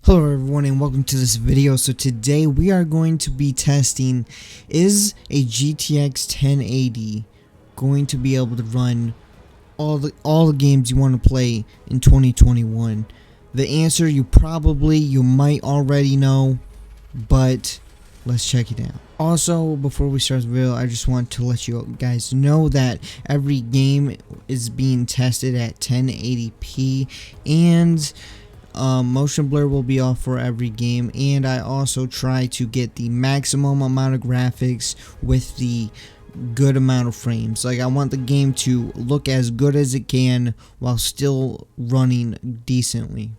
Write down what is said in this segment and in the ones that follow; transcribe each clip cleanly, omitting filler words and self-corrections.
Hello everyone and welcome to this video. So today we are going to be testing, is a GTX 1080 going to be able to run all the games you want to play in 2021? The answer you might already know, but let's check it out. Also, before we start the video, I just want to let you guys know that every game is being tested at 1080p and motion blur will be off for every game, and I also try to get the maximum amount of graphics with the good amount of frames. Like, I want the game to look as good as it can while still running decently.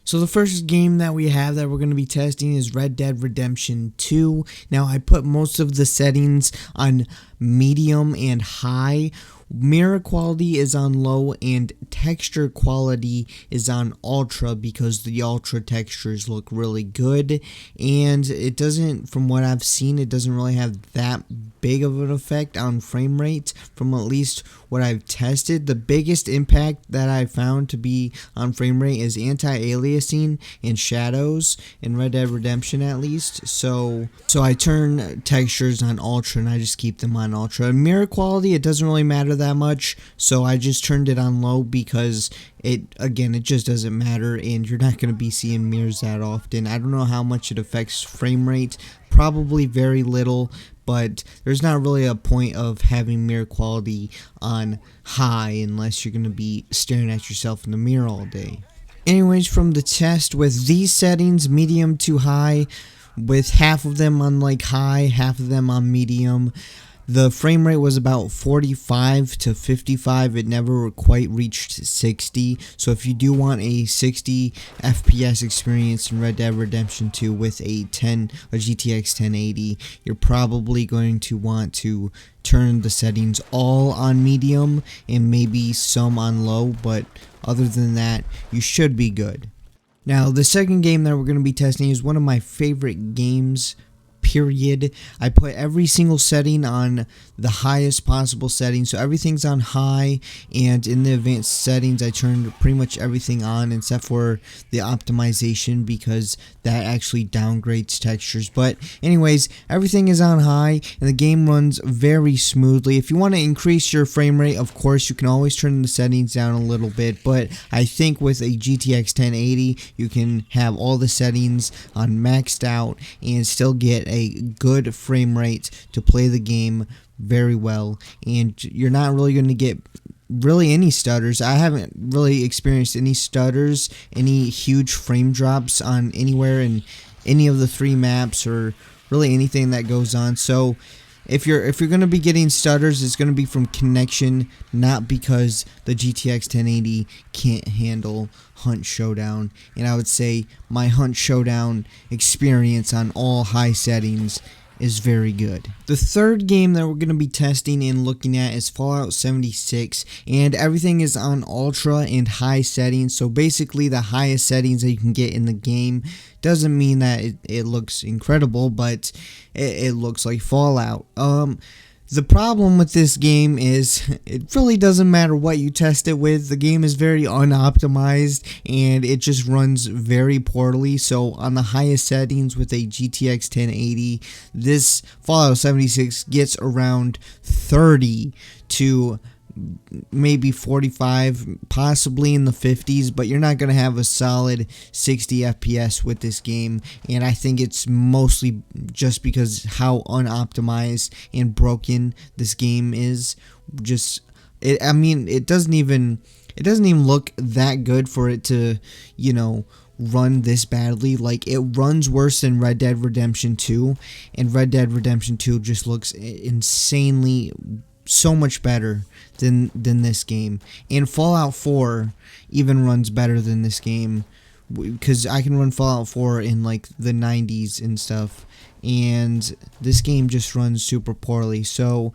So the first game that we have that we're going to be testing is Red Dead Redemption 2. Now, I put most of the settings on medium and high. Mirror quality is on low and texture quality is on ultra because the ultra textures look really good, and it doesn't, from what I've seen, it doesn't really have that big of an effect on frame rate from at least what I've tested. The biggest impact that I found to be on frame rate is anti-aliasing and shadows in Red Dead Redemption, at least. So I turn textures on ultra and I just keep them on ultra. Mirror quality, it doesn't really matter that much, so I just turned it on low because it just doesn't matter, and you're not going to be seeing mirrors that often. I don't know how much it affects frame rate, probably very little, but there's not really a point of having mirror quality on high unless you're going to be staring at yourself in the mirror all day. Anyways, from the test with these settings, medium to high, with half of them on like high, half of them on medium, the frame rate was about 45 to 55. It never quite reached 60. So if you do want a 60 FPS experience in Red Dead Redemption 2 with a GTX 1080, you're probably going to want to turn the settings all on medium and maybe some on low, but other than that, you should be good. Now, the second game that we're going to be testing is one of my favorite games, period. I put every single setting on the highest possible setting, so everything's on high, and in the advanced settings I turned pretty much everything on except for the optimization because that actually downgrades textures. But anyways, everything is on high and the game runs very smoothly. If you want to increase your frame rate, of course you can always turn the settings down a little bit, but I think with a GTX 1080 you can have all the settings on maxed out and still get a good frame rate to play the game very well, and you're not really going to get really any stutters. I haven't really experienced any stutters, any huge frame drops on anywhere in any of the 3 maps, or really anything that goes on. So if you're going to be getting stutters, it's going to be from connection, not because the GTX 1080 can't handle Hunt Showdown. And I would say my Hunt Showdown experience on all high settings is very good. The third game that we're going to be testing and looking at is Fallout 76, and everything is on ultra and high settings. So basically the highest settings that you can get in the game. Doesn't mean that it looks incredible, but it looks like Fallout. The problem with this game is it really doesn't matter what you test it with. The game is very unoptimized and it just runs very poorly. So on the highest settings with a GTX 1080, this Fallout 76 gets around 30 to maybe 45, possibly in the 50s, but you're not going to have a solid 60 FPS with this game, and I think it's mostly just because how unoptimized and broken this game is. It doesn't even look that good for it to, run this badly. Like, it runs worse than Red Dead Redemption 2, and Red Dead Redemption 2 just looks insanely so much better than this game. And Fallout 4 even runs better than this game, because I can run Fallout 4 in like the 90s and stuff, and this game just runs super poorly. So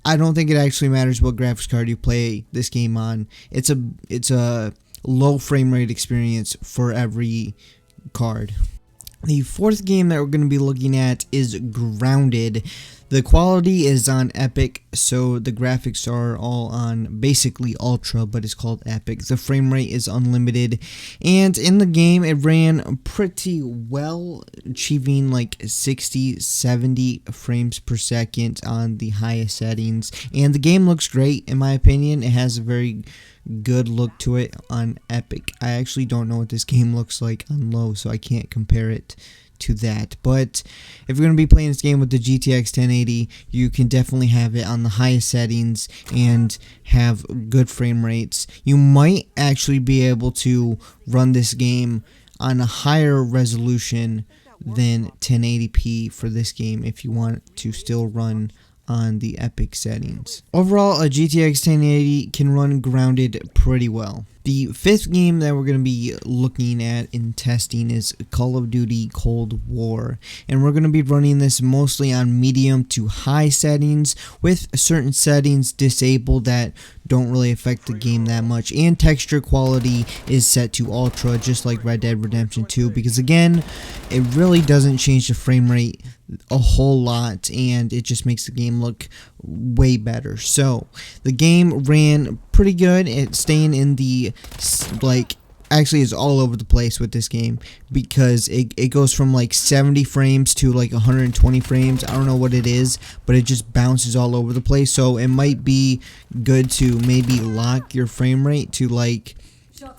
I don't think it actually matters what graphics card you play this game on. It's a low frame rate experience for every card. The fourth game that we're going to be looking at is Grounded. The quality is on epic, so the graphics are all on basically ultra, but it's called epic. The frame rate is unlimited, and in the game it ran pretty well, achieving like 60-70 frames per second on the highest settings, and the game looks great in my opinion. It has a very good look to it on epic. I actually don't know what this game looks like on low, so I can't compare it to that. But if you're going to be playing this game with the GTX 1080, you can definitely have it on the highest settings and have good frame rates. You might actually be able to run this game on a higher resolution than 1080p for this game if you want to still run on the epic settings. Overall, a GTX 1080 can run grounded pretty well. The fifth game that we're going to be looking at and testing is Call of Duty Cold War, and we're going to be running this mostly on medium to high settings with certain settings disabled that don't really affect the game that much, and texture quality is set to ultra just like Red Dead Redemption 2, because again, it really doesn't change the frame rate a whole lot and it just makes the game look way better. So the game ran pretty good. It's staying in the actually it's all over the place with this game because it goes from like 70 frames to like 120 frames. I don't know what it is, but it just bounces all over the place. So it might be good to maybe lock your frame rate to like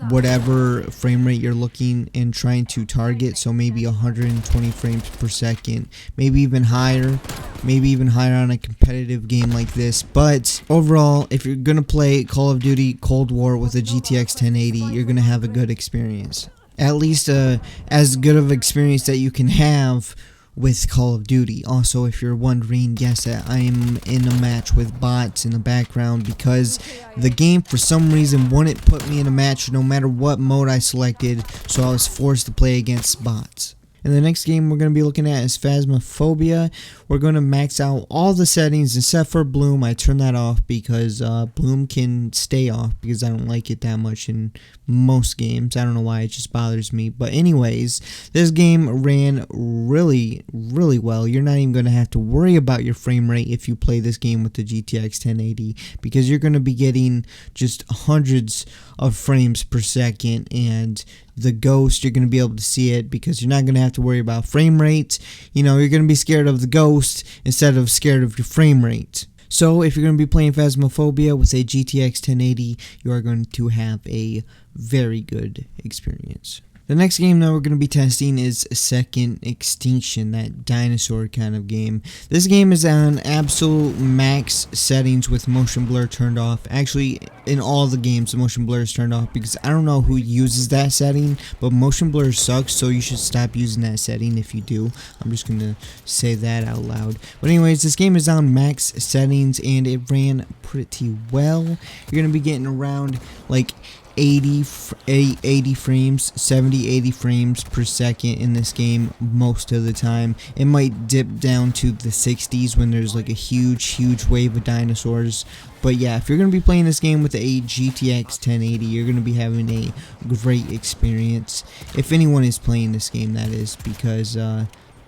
whatever frame rate you're looking and trying to target, so maybe 120 frames per second, maybe even higher on a competitive game like this. But overall, if you're gonna play Call of Duty Cold War with a GTX 1080, you're gonna have a good experience, at least as good of experience that you can have with Call of Duty. Also, if you're wondering, yes, I'm in a match with bots in the background because the game for some reason wouldn't put me in a match no matter what mode I selected, so I was forced to play against bots. And the next game we're going to be looking at is Phasmaphobia. We're going to max out all the settings except for Bloom. I turned that off because Bloom can stay off because I don't like it that much in most games. I don't know why, it just bothers me. But anyways, this game ran really well. You're not even going to have to worry about your frame rate if you play this game with the GTX 1080 because you're going to be getting just hundreds of frames per second, and the ghost, you're going to be able to see it because you're not going to have to worry about frame rate. You know, you're going to be scared of the ghost instead of scared of your frame rate. So if you're going to be playing Phasmaphobia with a GTX 1080, you are going to have a very good experience. The next game that we're going to be testing is Second Extinction, that dinosaur kind of game. This game is on absolute max settings with motion blur turned off. Actually, in all the games, the motion blur is turned off because I don't know who uses that setting, but motion blur sucks, so you should stop using that setting if you do. I'm just going to say that out loud. But anyways, this game is on max settings and it ran pretty well. You're going to be getting around like 80 frames, 70-80 frames per second in this game most of the time. It might dip down to the 60s when there's like a huge wave of dinosaurs. But yeah, if you're going to be playing this game with a GTX 1080, you're going to be having a great experience. If anyone is playing this game, that is, because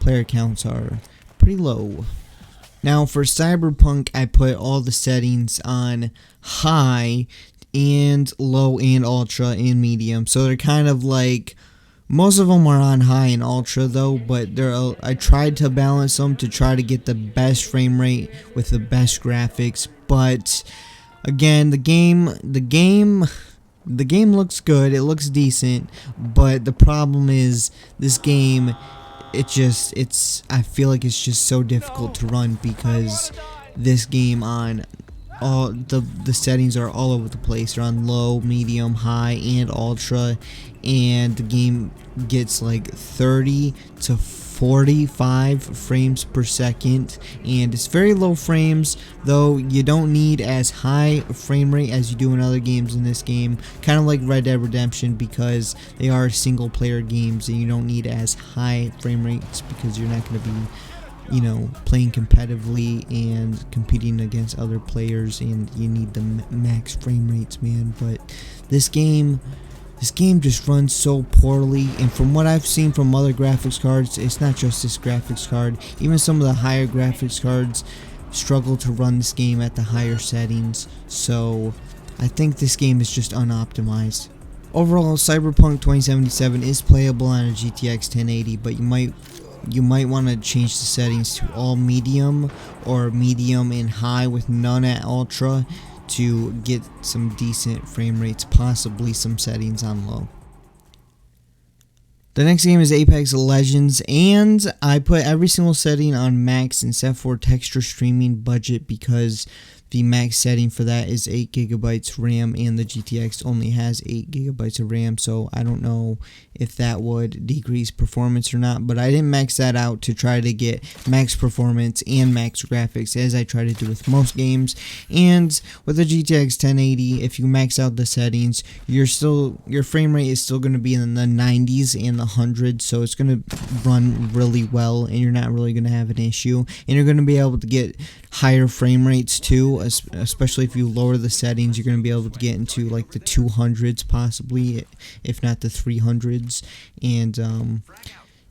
player counts are pretty low. Now for Cyberpunk, I put all the settings on high and low and ultra and medium, so they're kind of like, most of them are on high and ultra though, but I tried to balance them to try to get the best frame rate with the best graphics. But again, the game looks good, it looks decent, but the problem is this game, I feel like it's just so difficult to run because this game on all the settings are all over the place. They're on low, medium, high, and ultra, and the game gets like 30 to 45 frames per second, and it's very low frames, though you don't need as high frame rate as you do in other games in this game, kind of like Red Dead Redemption, because they are single player games and you don't need as high frame rates because you're not going to be, you know, playing competitively and competing against other players, and you need the max frame rates, man. But this game This game just runs so poorly, and from what I've seen from other graphics cards, it's not just this graphics card, even some of the higher graphics cards struggle to run this game at the higher settings, so I think this game is just unoptimized. Overall, Cyberpunk 2077 is playable on a GTX 1080, but you might want to change the settings to all medium or medium and high with none at ultra to get some decent frame rates, possibly some settings on low. The next game is Apex Legends, and I put every single setting on max except for texture streaming budget because the max setting for that is 8 gigabytes RAM and the GTX only has 8 gigabytes of RAM, so I don't know if that would decrease performance or not, but I didn't max that out to try to get max performance and max graphics as I try to do with most games. And with the GTX 1080, if you max out the settings, your frame rate is still going to be in the 90s and the 100s, so it's going to run really well and you're not really going to have an issue, and you're going to be able to get higher frame rates too, especially if you lower the settings. You're going to be able to get into like the 200s possibly, if not the 300s, and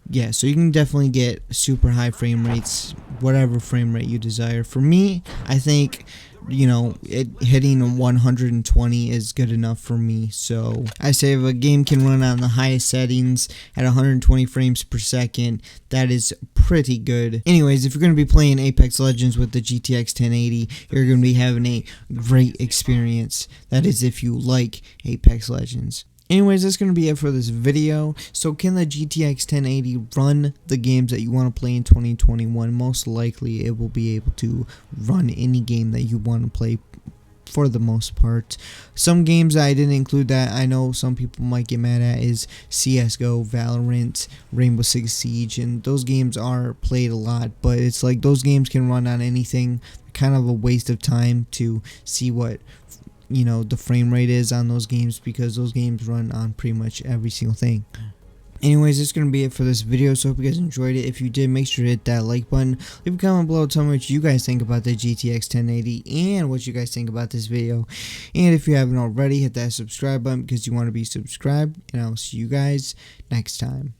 yeah, so you can definitely get super high frame rates, whatever frame rate you desire. For me, I think, you know, hitting 120 is good enough for me. So I say if a game can run on the highest settings at 120 frames per second, that is pretty good. Anyways, if you're going to be playing Apex Legends with the GTX 1080, you're going to be having a great experience. That is if you like Apex Legends. Anyways, that's going to be it for this video. So can the GTX 1080 run the games that you want to play in 2021? Most likely it will be able to run any game that you want to play for the most part. Some games that I didn't include that I know some people might get mad at is CSGO, Valorant, Rainbow Six Siege, and those games are played a lot, but it's like those games can run on anything. Kind of a waste of time to see what, you know, the frame rate is on those games, because those games run on pretty much every single thing. Anyways, that's going to be it for this video, so I hope you guys enjoyed it. If you did, make sure to hit that like button, leave a comment below, tell me what you guys think about the GTX 1080 and what you guys think about this video. And if you haven't already, hit that subscribe button because you want to be subscribed, and I'll see you guys next time.